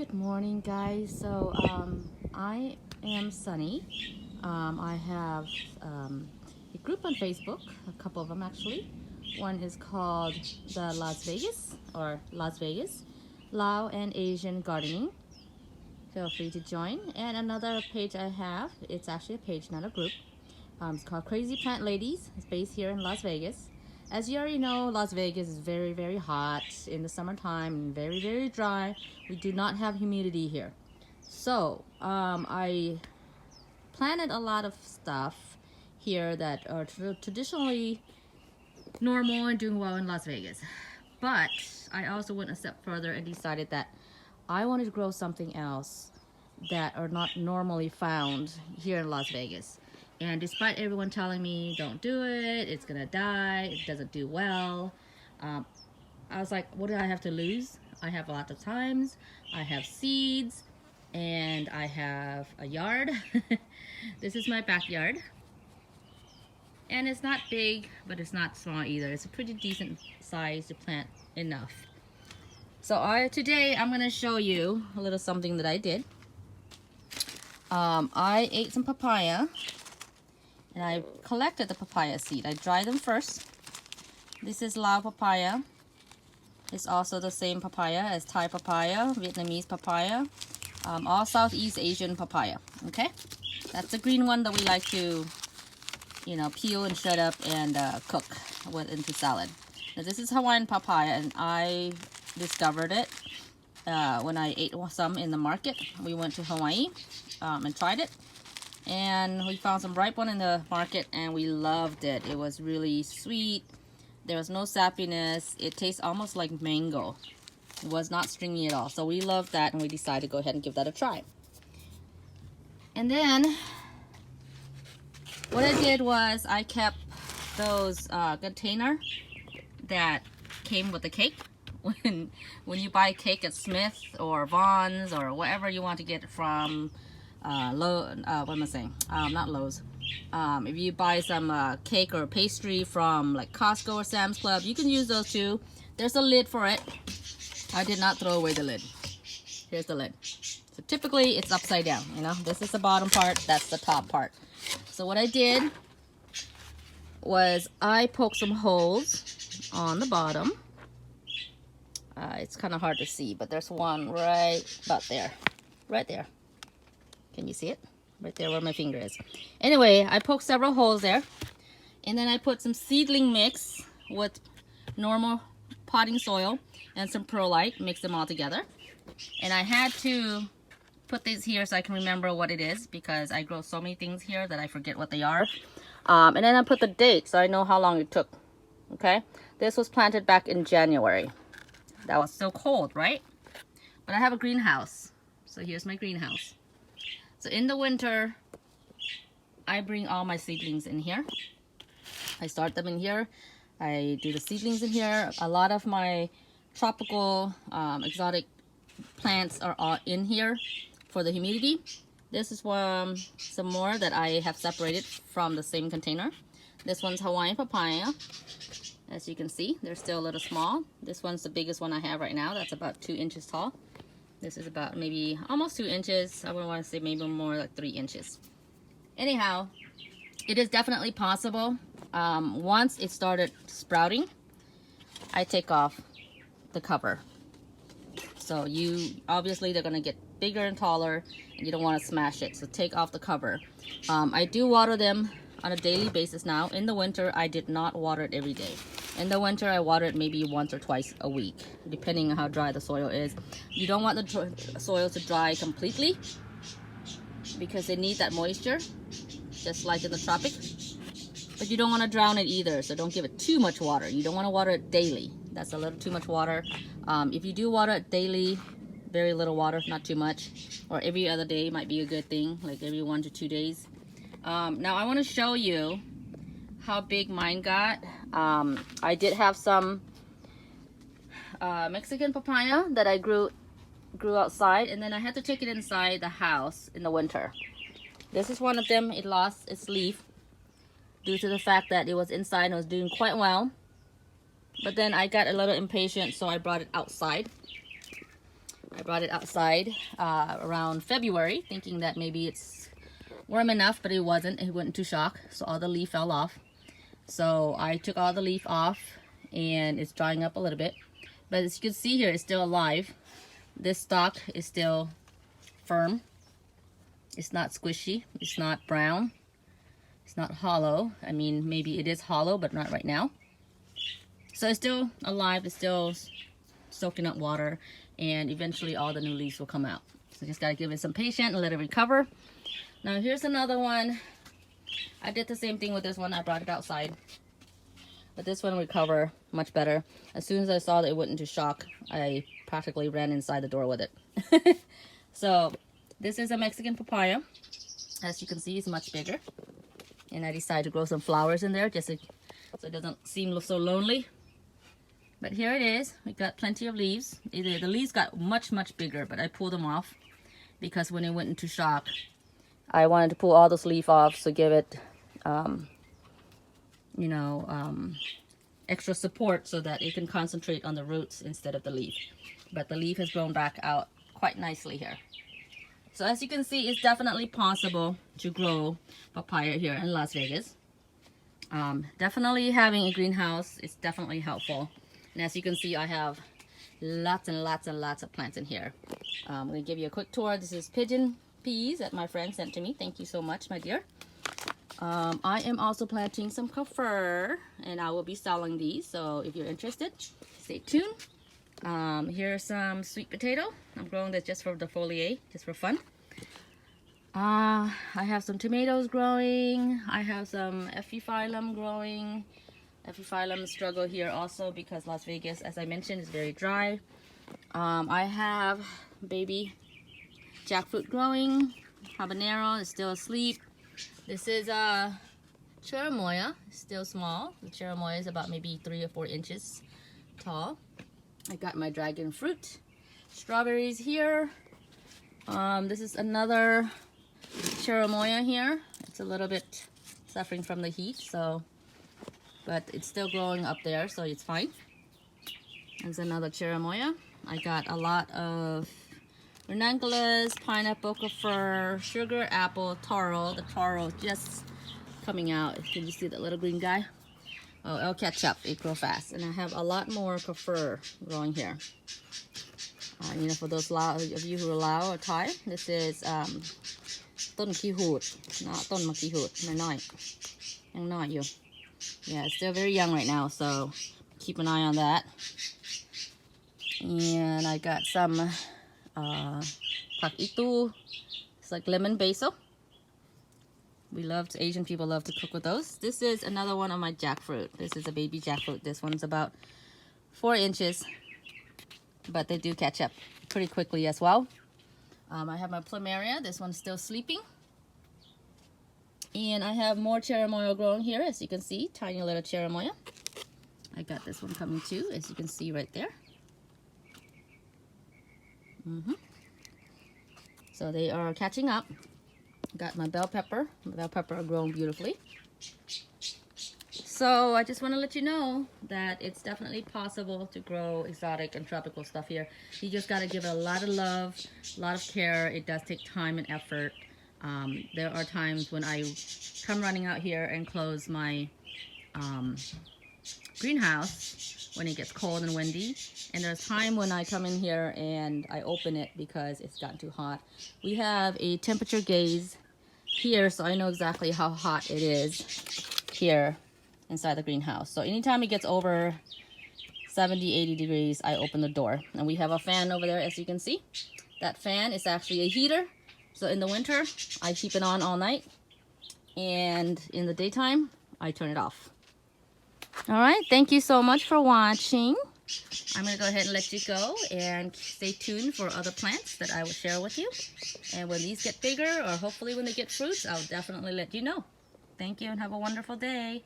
Good morning, guys. I am Sunny. I have a group on Facebook, a couple of them actually. One is called the Las Vegas, Lao and Asian Gardening. Feel free to join. And another page I have, it's actually a page, not a group. It's called Crazy Plant Ladies. It's based here in Las Vegas. As you already know, Las Vegas is very, very hot in the summertime and very, very dry. We do not have humidity here. So I planted a lot of stuff here that are traditionally normal and doing well in Las Vegas. But I also went a step further and decided that I wanted to grow something else that are not normally found here in Las Vegas. And despite everyone telling me, don't do it, it's gonna die, it doesn't do well, I was like, what do I have to lose? I have a lot of times, I have seeds, and I have a yard. This is my backyard. And it's not big, but it's not small either. It's a pretty decent size to plant enough. So today I'm gonna show you a little something that I did. I ate some papaya. And I collected the papaya seed. I dried them first. This is Lao papaya. It's also the same papaya as Thai papaya, Vietnamese papaya, all Southeast Asian papaya. Okay, that's the green one that we like to, peel and shred up and cook into salad. Now, this is Hawaiian papaya, and I discovered it when I ate some in the market. We went to Hawaii and tried it. And we found some ripe one in the market and we loved it. It was really sweet. There was no sappiness. It tastes almost like mango. It was not stringy at all. So we loved that and we decided to go ahead and give that a try. And then what I did was I kept those container that came with the cake. When you buy cake at Smith or Vaughn's or wherever you want to get it from, what am I saying? Not Lowe's. If you buy some cake or pastry from like Costco or Sam's Club, you can use those too. There's a lid for it. I did not throw away the lid. Here's the lid. So typically it's upside down, This is the bottom part, that's the top part. So what I did was I poked some holes on the bottom. It's kind of hard to see, but there's one right about there. Right there. Can you see it? Right there where my finger is. Anyway, I poked several holes there. And then I put some seedling mix with normal potting soil and some perlite. Mix them all together. And I had to put these here so I can remember what it is, because I grow so many things here that I forget what they are. And then I put the date so I know how long it took. Okay? This was planted back in January. That was so cold, right? But I have a greenhouse. So here's my greenhouse. So in the winter, I bring all my seedlings in here. I start them in here. I do the seedlings in here. A lot of my tropical, exotic plants are all in here for the humidity. This is some more that I have separated from the same container. This one's Hawaiian papaya. As you can see, they're still a little small. This one's the biggest one I have right now. That's about 2 inches tall. This is about maybe almost 2 inches. I would want to say maybe more like 3 inches. Anyhow, it is definitely possible. Once it started sprouting, I take off the cover. So obviously they're going to get bigger and taller and you don't want to smash it. So take off the cover. I do water them on a daily basis now. In the winter, I did not water it every day. In the winter, I water it maybe once or twice a week, depending on how dry the soil is. You don't want the soil to dry completely because they need that moisture, just like in the tropics. But you don't want to drown it either, so don't give it too much water. You don't want to water it daily. That's a little too much water. If you do water it daily, very little water, not too much, or every other day might be a good thing, like every 1 to 2 days. Now I want to show you how big mine got. I did have some Mexican papaya that I grew outside, and then I had to take it inside the house in the winter. This is one of them. It lost its leaf due to the fact that it was inside and was doing quite well. But then I got a little impatient, so I brought it outside. I brought it outside around February, thinking that maybe it's warm enough, but it wasn't. It went into shock, so all the leaf fell off. So I took all the leaf off, and it's drying up a little bit. But as you can see here, it's still alive. This stalk is still firm. It's not squishy. It's not brown. It's not hollow. I mean, maybe it is hollow, but not right now. So it's still alive. It's still soaking up water, and eventually all the new leaves will come out. So just gotta give it some patience and let it recover. Now here's another one. I did the same thing with this one. I brought it outside, but this one recovered much better. As soon as I saw that it went into shock, I practically ran inside the door with it. So this is a Mexican papaya. As you can see, it's much bigger, and I decided to grow some flowers in there just so it doesn't seem so lonely. But here it is. We got plenty of leaves. The leaves got much bigger, but I pulled them off because when it went into shock, I wanted to pull all those leaves off, so give it extra support so that it can concentrate on the roots instead of the leaf. But the leaf has grown back out quite nicely here. So as you can see, it's definitely possible to grow papaya here in Las Vegas. Definitely having a greenhouse is definitely helpful. And as you can see, I have lots and lots of plants in here. I'm going to give you a quick tour. This is Pigeon Peas that my friend sent to me. Thank you so much, my dear. I am also planting some kefir, and I will be selling these. So if you're interested, stay tuned. Here's some sweet potato. I'm growing this just for the foliage, just for fun. I have some tomatoes growing. I have some epiphyllum growing. Epiphyllum struggle here also because Las Vegas, as I mentioned, is very dry. I have baby jackfruit growing. Habanero is still asleep. This is Cherimoya, still small. The Cherimoya is about maybe 3 or 4 inches tall. I got my dragon fruit. Strawberries here. This is another Cherimoya here. It's a little bit suffering from the heat, but it's still growing up there, so it's fine. There's another Cherimoya. I got a lot of ranunculus, pineapple, kefir, sugar apple, taro. The taro is just coming out. Can you see that little green guy? Oh, it'll catch up. It grows fast. And I have a lot more kefir growing here. For those of you who are Lao or Thai, this isต้นขี้หูด not ต้นมะขี้หูด น้อยๆ ยังน้อยอยู่. Yeah, it's still very young right now, so keep an eye on that. And I got some pak itu. It's like lemon basil. Asian people love to cook with those. This is another one of my jackfruit. This is a baby jackfruit. This one's about 4 inches, but they do catch up pretty quickly as well. I have my Plumeria. This one's still sleeping. And I have more Cherimoya growing here, as you can see. Tiny little Cherimoya. I got this one coming too, as you can see right there. So they are catching up. Got my bell pepper. My bell pepper are growing beautifully. So I just want to let you know that it's definitely possible to grow exotic and tropical stuff here. You just got to give it a lot of love, a lot of care. It does take time and effort. There are times when I come running out here and close my greenhouse when it gets cold and windy. And there's time when I come in here and I open it because it's gotten too hot. We have a temperature gauge here, so I know exactly how hot it is here inside the greenhouse. So anytime it gets over 70, 80 degrees, I open the door. And we have a fan over there, as you can see. That fan is actually a heater. So in the winter, I keep it on all night. And in the daytime, I turn it off. All right, thank you so much for watching. I'm going to go ahead and let you go and stay tuned for other plants that I will share with you. And when these get bigger, or hopefully when they get fruits, I'll definitely let you know. Thank you and have a wonderful day.